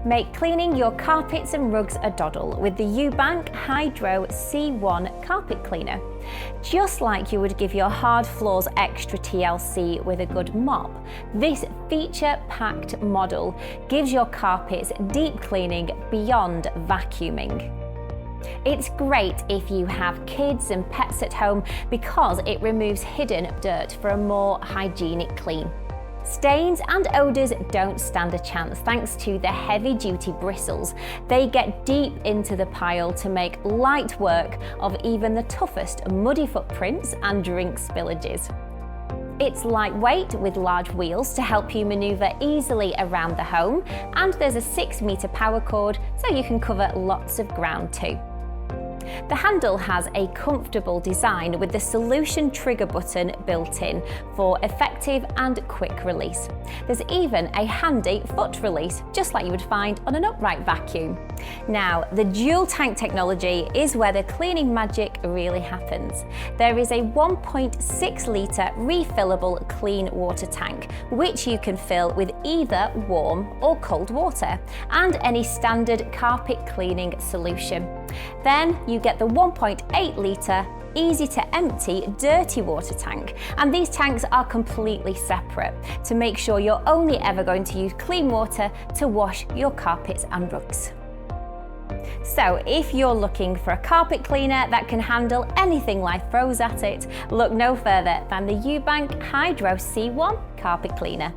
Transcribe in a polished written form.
Make cleaning your carpets and rugs a doddle with the Ewbank EW3070 Carpet Cleaner. Just like you would give your hard floors extra TLC with a good mop, this feature-packed model gives your carpets deep cleaning beyond vacuuming. It's great if you have kids and pets at home because it removes hidden dirt for a more hygienic clean. Stains and odours don't stand a chance thanks to the heavy-duty bristles. They get deep into the pile to make light work of even the toughest muddy footprints and drink spillages. It's lightweight with large wheels to help you manoeuvre easily around the home, and there's a 6-metre power cord so you can cover lots of ground too. The handle has a comfortable design with the solution trigger button built in for effective and quick release. There's even a handy foot release, just like you would find on an upright vacuum. Now, the dual tank technology is where the cleaning magic really happens. There is a 1.6 litre refillable clean water tank, which you can fill with either warm or cold water, and any standard carpet cleaning solution. Then you get the 1.8 litre easy to empty dirty water tank, and these tanks are completely separate to make sure you're only ever going to use clean water to wash your carpets and rugs. So if you're looking for a carpet cleaner that can handle anything life throws at it, look no further than the Ewbank EW3070 Carpet Cleaner.